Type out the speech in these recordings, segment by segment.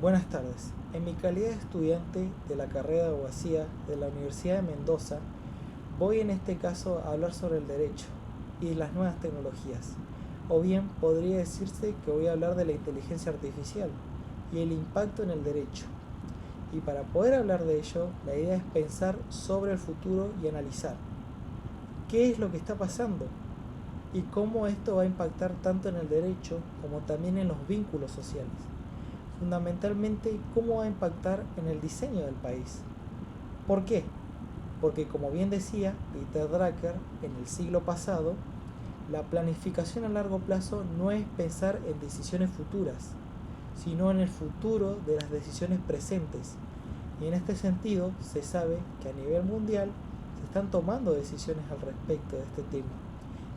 Buenas tardes. En mi calidad de estudiante de la carrera de abogacía de la Universidad de Mendoza, voy en este caso a hablar sobre el derecho y las nuevas tecnologías. O bien podría decirse que voy a hablar de la inteligencia artificial y el impacto en el derecho. Y para poder hablar de ello, la idea es pensar sobre el futuro y analizar qué es lo que está pasando y cómo esto va a impactar tanto en el derecho como también en los vínculos sociales. Fundamentalmente, cómo va a impactar en el diseño del país. ¿Por qué? Porque, como bien decía Peter Drucker en el siglo pasado, la planificación a largo plazo no es pensar en decisiones futuras, sino en el futuro de las decisiones presentes. Y en este sentido, se sabe que a nivel mundial se están tomando decisiones al respecto de este tema.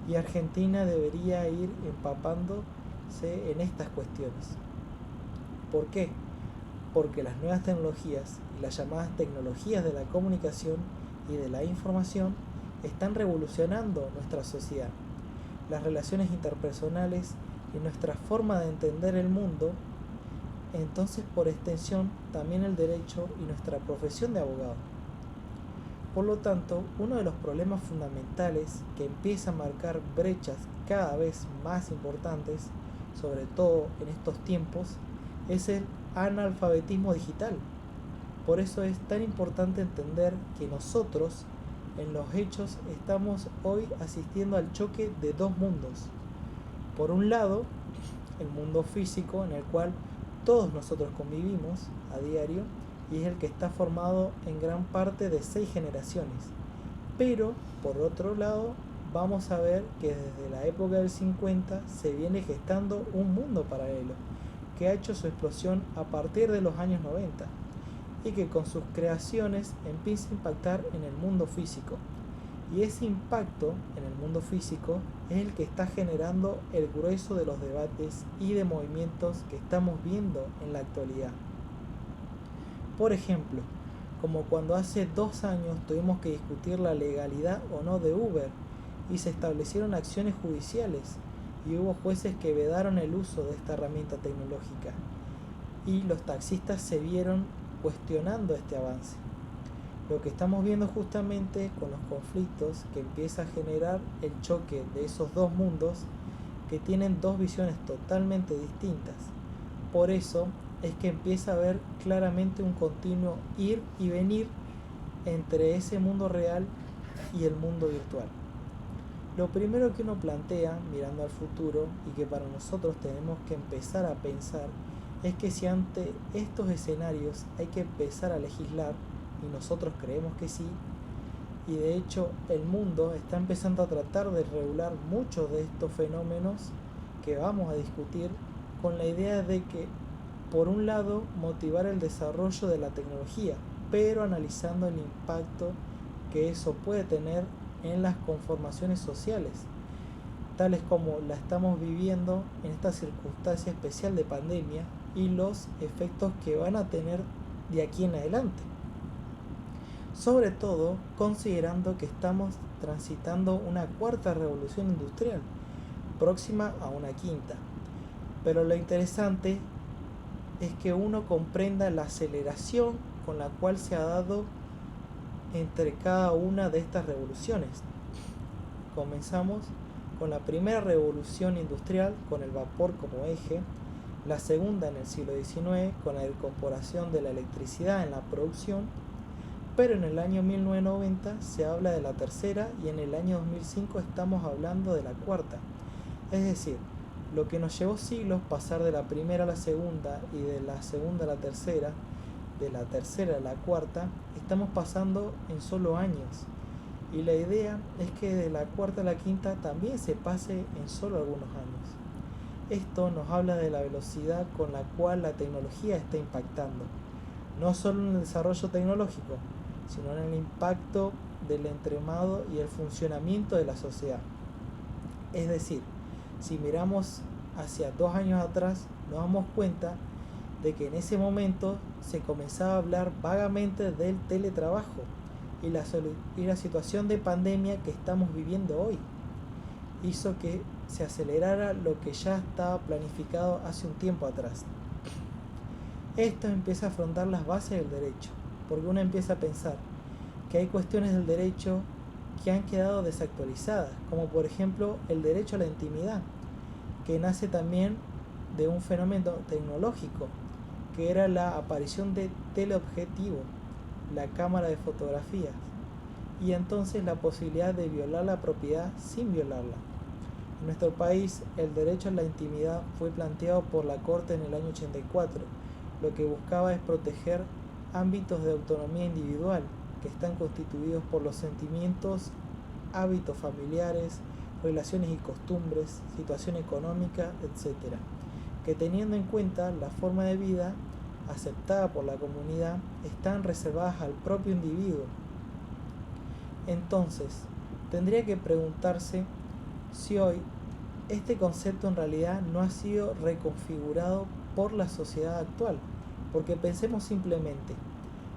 Y Argentina debería ir empapándose en estas cuestiones. ¿Por qué? Porque las nuevas tecnologías y las llamadas tecnologías de la comunicación y de la información están revolucionando nuestra sociedad, las relaciones interpersonales y nuestra forma de entender el mundo, entonces por extensión también el derecho y nuestra profesión de abogado. Por lo tanto, uno de los problemas fundamentales que empieza a marcar brechas cada vez más importantes, sobre todo en estos tiempos, es el analfabetismo digital. Por eso es tan importante entender que nosotros, en los hechos, estamos hoy asistiendo al choque de dos mundos. Por un lado, el mundo físico en el cual todos nosotros convivimos a diario y es el que está formado en gran parte de 6 generaciones. Pero, por otro lado, vamos a ver que desde la época del 50 se viene gestando un mundo paralelo que ha hecho su explosión a partir de los años 90 y que con sus creaciones empieza a impactar en el mundo físico. Y ese impacto en el mundo físico es el que está generando el grueso de los debates y de movimientos que estamos viendo en la actualidad. Por ejemplo, como cuando hace 2 años tuvimos que discutir la legalidad o no de Uber y se establecieron acciones judiciales y hubo jueces que vedaron el uso de esta herramienta tecnológica y los taxistas se vieron cuestionando este avance. Lo que estamos viendo justamente con los conflictos que empieza a generar el choque de esos dos mundos que tienen dos visiones totalmente distintas. Por eso es que empieza a haber claramente un continuo ir y venir entre ese mundo real y el mundo virtual. Lo primero que uno plantea mirando al futuro y que para nosotros tenemos que empezar a pensar es que si ante estos escenarios hay que empezar a legislar, y nosotros creemos que sí, y de hecho el mundo está empezando a tratar de regular muchos de estos fenómenos que vamos a discutir con la idea de que, por un lado, motivar el desarrollo de la tecnología, pero analizando el impacto que eso puede tener en las conformaciones sociales, tales como la estamos viviendo en esta circunstancia especial de pandemia y los efectos que van a tener de aquí en adelante. Sobre todo considerando que estamos transitando una cuarta revolución industrial, próxima a una quinta. Pero lo interesante es que uno comprenda la aceleración con la cual se ha dado entre cada una de estas revoluciones. Comenzamos con la primera revolución industrial con el vapor como eje, la segunda en el siglo XIX con la incorporación de la electricidad en la producción, pero en el año 1990 se habla de la tercera y en el año 2005 estamos hablando de la cuarta. Es decir, lo que nos llevó siglos pasar de la primera a la segunda y de la segunda a la tercera, de la tercera a la cuarta, estamos pasando en solo años. Y la idea es que de la cuarta a la quinta también se pase en solo algunos años. Esto nos habla de la velocidad con la cual la tecnología está impactando, no solo en el desarrollo tecnológico, sino en el impacto del entramado y el funcionamiento de la sociedad. Es decir, si miramos hacia 2 años atrás, nos damos cuenta de que en ese momento se comenzaba a hablar vagamente del teletrabajo y la situación de pandemia que estamos viviendo hoy hizo que se acelerara lo que ya estaba planificado hace un tiempo atrás. esto empieza a afrontar las bases del derecho, porque uno empieza a pensar que hay cuestiones del derecho que han quedado desactualizadas, como por ejemplo el derecho a la intimidad, que nace también de un fenómeno tecnológico, que era la aparición de teleobjetivo, la cámara de fotografías, y entonces la posibilidad de violar la propiedad sin violarla. En nuestro país, el derecho a la intimidad fue planteado por la Corte en el año 84. Lo que buscaba es proteger ámbitos de autonomía individual que están constituidos por los sentimientos, hábitos familiares, relaciones y costumbres, situación económica, etc., que teniendo en cuenta la forma de vida aceptada por la comunidad, están reservadas al propio individuo. Entonces, tendría que preguntarse si hoy este concepto en realidad no ha sido reconfigurado por la sociedad actual, porque pensemos simplemente,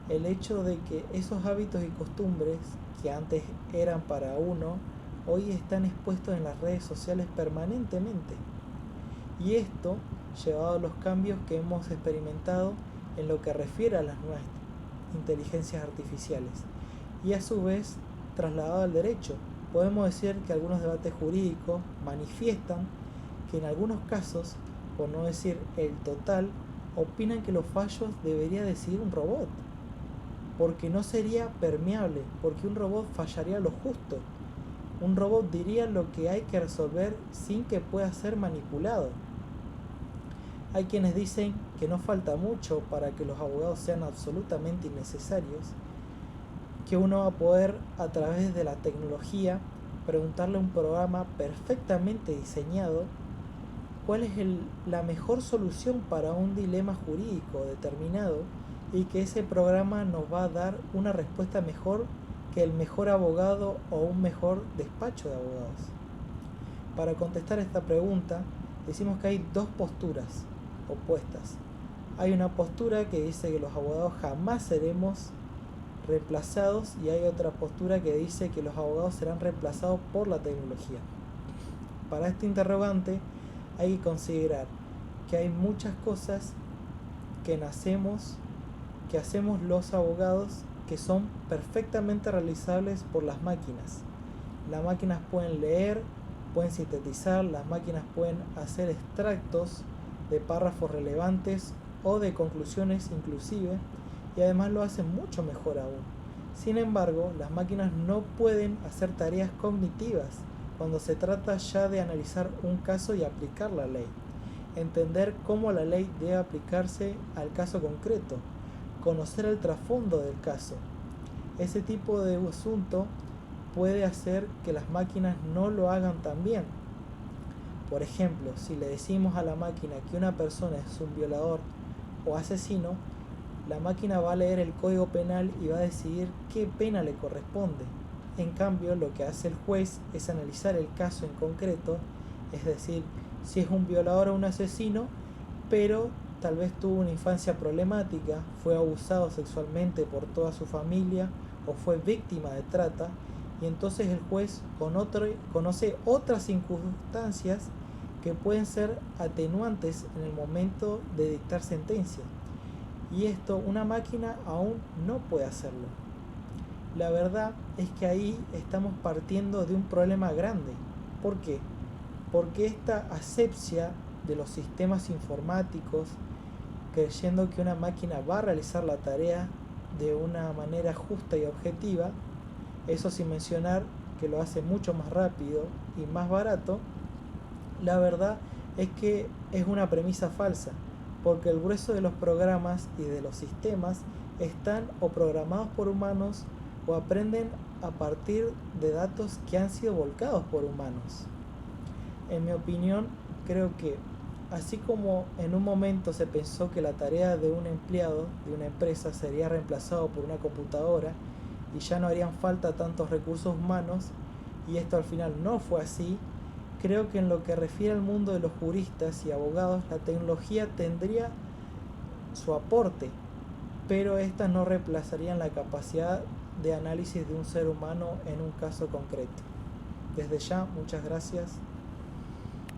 el hecho de que esos hábitos y costumbres que antes eran para uno, hoy están expuestos en las redes sociales permanentemente. Y esto llevado a los cambios que hemos experimentado en lo que refiere a las nuevas inteligencias artificiales, y a su vez trasladado al derecho. Podemos decir que algunos debates jurídicos manifiestan que en algunos casos, por no decir el total, opinan que los fallos debería decidir un robot, porque no sería permeable, porque un robot fallaría lo justo. Un robot diría lo que hay que resolver sin que pueda ser manipulado. Hay quienes dicen que no falta mucho para que los abogados sean absolutamente innecesarios, que uno va a poder a través de la tecnología preguntarle a un programa perfectamente diseñado cuál es la mejor solución para un dilema jurídico determinado, y que ese programa nos va a dar una respuesta mejor que el mejor abogado o un mejor despacho de abogados. Para contestar esta pregunta, decimos que hay dos posturas opuestas. Hay una postura que dice que los abogados jamás seremos reemplazados, y hay otra postura que dice que los abogados serán reemplazados por la tecnología. Para este interrogante hay que considerar que hay muchas cosas que hacemos los abogados que son perfectamente realizables por las máquinas. Las máquinas pueden leer, pueden sintetizar, las máquinas pueden hacer extractos de párrafos relevantes o de conclusiones inclusive, y además lo hacen mucho mejor aún. Sin embargo, las máquinas no pueden hacer tareas cognitivas cuando se trata ya de analizar un caso y aplicar la ley, entender cómo la ley debe aplicarse al caso concreto, conocer el trasfondo del caso. Ese tipo de asunto puede hacer que las máquinas no lo hagan tan bien. Por ejemplo, si le decimos a la máquina que una persona es un violador o asesino, la máquina va a leer el código penal y va a decidir qué pena le corresponde. En cambio, lo que hace el juez es analizar el caso en concreto, es decir, si es un violador o un asesino, pero tal vez tuvo una infancia problemática, fue abusado sexualmente por toda su familia o fue víctima de trata, y entonces el juez conoce otras circunstancias que pueden ser atenuantes en el momento de dictar sentencia. Y esto una máquina aún no puede hacerlo. La verdad es que ahí estamos partiendo de un problema grande. ¿Por qué? Porque esta asepsia de los sistemas informáticos, creyendo que una máquina va a realizar la tarea de una manera justa y objetiva, eso sin mencionar que lo hace mucho más rápido y más barato, la verdad es que es una premisa falsa, porque el grueso de los programas y de los sistemas están o programados por humanos o aprenden a partir de datos que han sido volcados por humanos. En mi opinión, creo que así como en un momento se pensó que la tarea de un empleado de una empresa sería reemplazado por una computadora y ya no harían falta tantos recursos humanos, y esto al final no fue así, creo que en lo que refiere al mundo de los juristas y abogados, la tecnología tendría su aporte, pero estas no reemplazarían la capacidad de análisis de un ser humano en un caso concreto. Desde ya, muchas gracias.